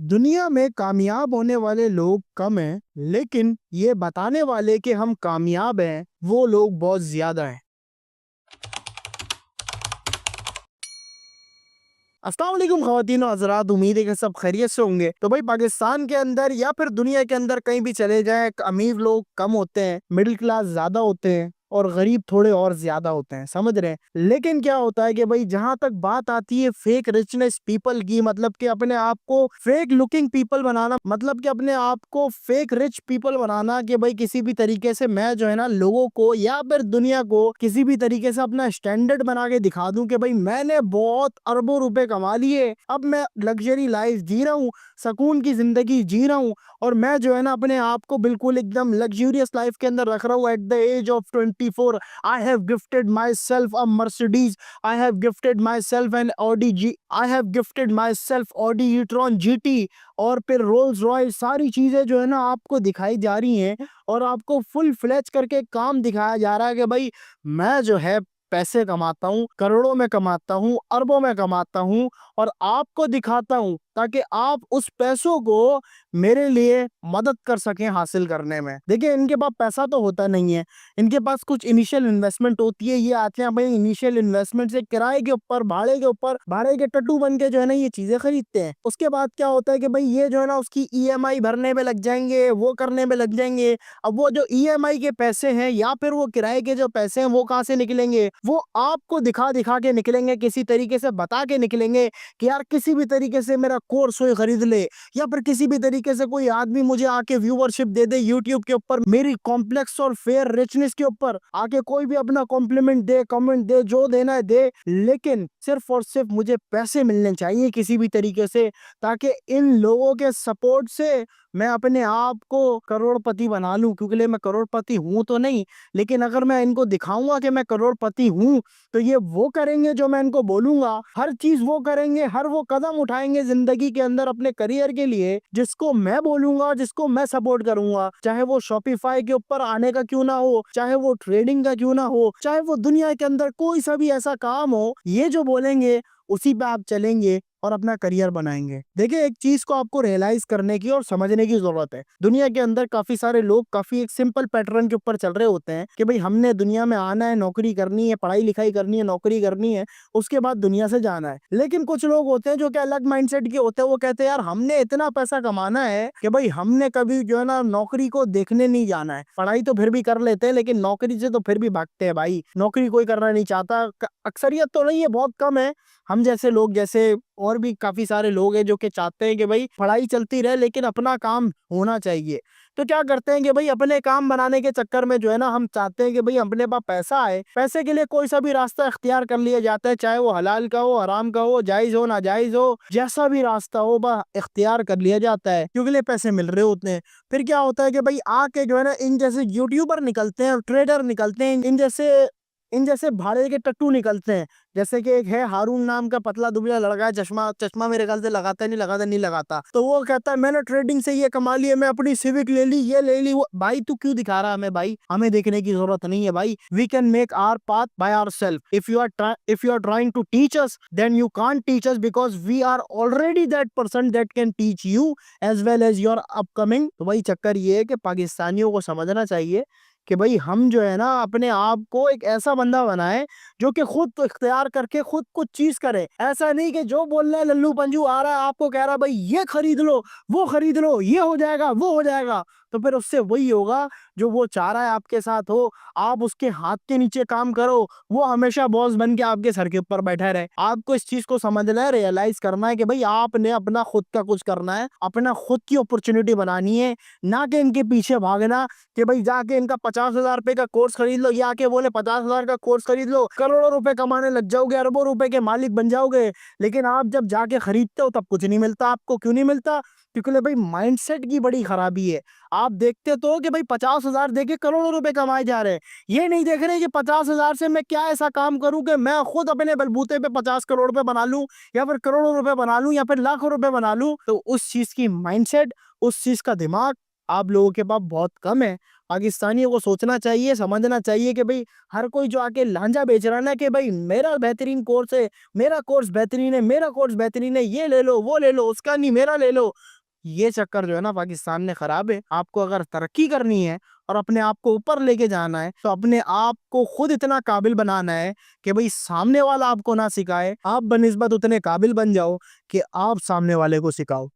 दुनिया में कामयाब होने वाले लोग कम हैं, लेकिन ये बताने वाले कि हम कामयाब हैं, वो लोग बहुत ज्यादा हैं। अस्सलाम वालेकुम ख़वातीन और हज़रात, उम्मीद है कि सब खैरियत से होंगे। तो भाई पाकिस्तान के अंदर या फिर दुनिया के अंदर कहीं भी चले जाएं, अमीर लोग कम होते हैं, मिडिल क्लास ज्यादा होते हैं और गरीब थोड़े और ज्यादा होते हैं, समझ रहे हैं। लेकिन क्या होता है कि भाई जहां तक बात आती है फेक रिचनेस पीपल की, मतलब कि अपने आप को फेक लुकिंग पीपल बनाना, मतलब कि अपने आप को फेक रिच पीपल बनाना, कि भाई किसी भी तरीके से मैं जो है ना लोगों को या फिर दुनिया को किसी भी तरीके से अपना स्टैंडर्ड बना के दिखा दूं कि भाई मैंने बहुत अरबों रुपए कमा लिए, अब मैं लग्जरी लाइफ जी रहा हूँ, सुकून की जिंदगी जी रहा हूँ और मैं जो है ना अपने आप को बिल्कुल एकदम लग्जूरियस लाइफ के अंदर रख रहा हूँ। At the age of 24 I have gifted myself a Mercedes, I have gifted myself an Audi G, I have gifted myself Audi etron GT और फिर रोल्स रॉयस। सारी चीजें जो है ना आपको दिखाई जा रही हैं और आपको फुल फ्लैच करके काम दिखाया जा रहा है कि भाई मैं जो है पैसे कमाता हूँ, करोड़ों में कमाता हूँ, अरबों में कमाता हूँ और आपको दिखाता हूँ ताकि आप उस पैसों को मेरे लिए मदद कर सकें हासिल करने में। देखिए इनके पास पैसा तो होता नहीं है, इनके पास कुछ इनिशियल इन्वेस्टमेंट होती है। ये आते हैं भाई इनिशियल इन्वेस्टमेंट से किराए के ऊपर, भाड़े के टट्टू बन के जो है ना ये चीजें खरीदते हैं। उसके बाद क्या होता है कि भाई ये जो है ना उसकी ईएमआई भरने में लग जाएंगे, वो करने में लग जाएंगे। अब वो जो ईएमआई के पैसे हैं या फिर वो किराए के जो पैसे हैं वो कहाँ से निकलेंगे? वो आपको दिखा दिखा के निकलेंगे, किसी तरीके से बता के निकलेंगे कि यार किसी भी तरीके से मेरा कोर्स हो खरीद ले, या फिर किसी भी तरीके से कोई आदमी मुझे आके व्यूवरशिप दे दे यूट्यूब के ऊपर, मेरी कॉम्प्लेक्स और फेयर रिचनेस के ऊपर आके कोई भी अपना कॉम्प्लीमेंट दे, कमेंट दे, जो देना है दे, लेकिन सिर्फ और सिर्फ मुझे पैसे मिलने चाहिए किसी भी तरीके से, ताकि इन लोगों के सपोर्ट से मैं अपने आप को करोड़पति बना लूं। क्योंकि मैं करोड़पति हूं तो नहीं, लेकिन अगर मैं इनको दिखाऊंगा कि मैं करोड़पति हूं तो ये वो करेंगे जो मैं इनको बोलूंगा, हर चीज वो करेंगे, हर वो कदम उठाएंगे जिंदगी के अंदर अपने करियर के लिए जिसको मैं बोलूंगा, जिसको मैं सपोर्ट करूंगा। चाहे वो शॉपिफाई के ऊपर आने का क्यों ना हो, चाहे वो ट्रेडिंग का क्यों ना हो, चाहे वो दुनिया के अंदर कोई सा भी ऐसा काम हो, ये जो बोलेंगे उसी पे आप चलेंगे और अपना करियर बनाएंगे। देखिए एक चीज को आपको रियलाइज करने की और समझने की जरूरत है। दुनिया के अंदर काफी सारे लोग काफी एक सिंपल पैटर्न के ऊपर चल रहे होते हैं कि भाई हमने दुनिया में आना है, नौकरी करनी है, पढ़ाई लिखाई करनी है, नौकरी करनी है, उसके बाद दुनिया से जाना है। लेकिन कुछ लोग होते हैं जो कि अलग माइंडसेट के होते हैं, वो कहते हैं यार हमने इतना पैसा कमाना है कि भाई हमने कभी जो है ना नौकरी को देखने नहीं जाना है। पढ़ाई तो फिर भी कर लेते हैं लेकिन नौकरी से तो फिर भी भागते हैं भाई, नौकरी कोई करना नहीं चाहता। अक्सरियत तो नहीं है, बहुत कम है। हम जैसे लोग, जैसे और भी काफी सारे लोग हैं जो कि चाहते हैं कि भाई पढ़ाई चलती रहे लेकिन अपना काम होना चाहिए। तो क्या करते हैं कि भाई अपने काम बनाने के चक्कर में जो है ना हम चाहते हैं कि भाई अपने पास पैसा आए, पैसे के लिए कोई सा भी रास्ता इख्तियार कर लिया जाता है, चाहे वो हलाल का हो, हराम का हो, जायज हो, नाजायज हो, जैसा भी रास्ता हो वह इख्तियार कर लिया जाता है क्योंकि लिए पैसे मिल रहे होते हैं। फिर क्या होता है कि भाई आके जो है ना इन जैसे यूट्यूबर निकलते हैं, ट्रेडर निकलते हैं, इन जैसे भाड़े के टट्टू निकलते हैं। जैसे कि एक है हारून नाम का पतला दुबला लड़का है, चश्मा चश्मा मेरे ख्याल से लगाता है, नहीं लगाता, तो वो कहता है मैंने ट्रेडिंग से ये कमा लिया, मैं अपनी सिविक ले ली, ये ले ली, वो भाई तू क्यों दिखा रहा है हमें? भाई हमें देखने की जरूरत नहीं है भाई। We can make our path by ourselves. If you are trying to teach us then you can't teach us because we are already that person that can teach you as well as your upcoming. तो भाई चक्कर ये है कि पाकिस्तानियों को समझना चाहिए कि भाई हम जो है ना अपने आप को एक ऐसा बंदा बनाए जो कि खुद तो इख्तियार करके खुद कुछ चीज करे। ऐसा नहीं कि जो बोल रहा है लल्लू पंजू आ रहा है आपको कह रहा है भाई ये खरीद लो, वो खरीद लो, ये हो जाएगा, वो हो जाएगा, तो फिर उससे वही होगा जो वो चाह रहा है आपके साथ हो। आप उसके हाथ के नीचे काम करो, वो हमेशा बॉस बन के आपके सर के ऊपर बैठा रहे। आपको इस चीज को समझना है, रियलाइज करना है कि भाई आपने अपना खुद का कुछ करना है, अपना खुद की अपॉर्चुनिटी बनानी है, ना कि इनके पीछे भागना कि भाई जाके इनका 50,000 रुपए का कोर्स खरीद लो, ये आके बोले 50,000 का कोर्स खरीद लो, करोड़ों रुपए कमाने लग जाओगे, अरबों रुपए के मालिक बन जाओगे। लेकिन आप जब जाके खरीदते हो तब कुछ नहीं मिलता आपको। क्यों नहीं मिलता? क्योंकि भाई माइंडसेट की बड़ी खराबी है। आप देखते तो हो कि भाई 50,000 देके करोड़ों रुपए कमाए जा रहे हैं, ये नहीं देख रहे कि 50,000 से मैं क्या ऐसा काम करूं कि मैं खुद अपने बलबूते पे 50 करोड़ रुपए बना लूं, या फिर करोड़ों रुपए बना लूं, या फिर लाखों रुपए बना लूं। तो उस चीज की माइंडसेट, उस चीज का दिमाग आप लोगों के पास बहुत कम है। पाकिस्तानियों को सोचना चाहिए, समझना चाहिए कि भाई हर कोई जो आके लांझा बेच रहा है ना कि भाई मेरा बेहतरीन कोर्स है, मेरा कोर्स बेहतरीन है, मेरा कोर्स बेहतरीन है, ये ले लो, वो ले लो, उसका नहीं मेरा ले लो, ये चक्कर जो है ना पाकिस्तान में खराब है। आपको अगर तरक्की करनी है और अपने आप को ऊपर लेके जाना है तो अपने आप को खुद इतना काबिल बनाना है कि भाई सामने वाला आपको ना सिखाए, आप बनिस्बत उतने काबिल बन जाओ कि आप सामने वाले को सिखाओ।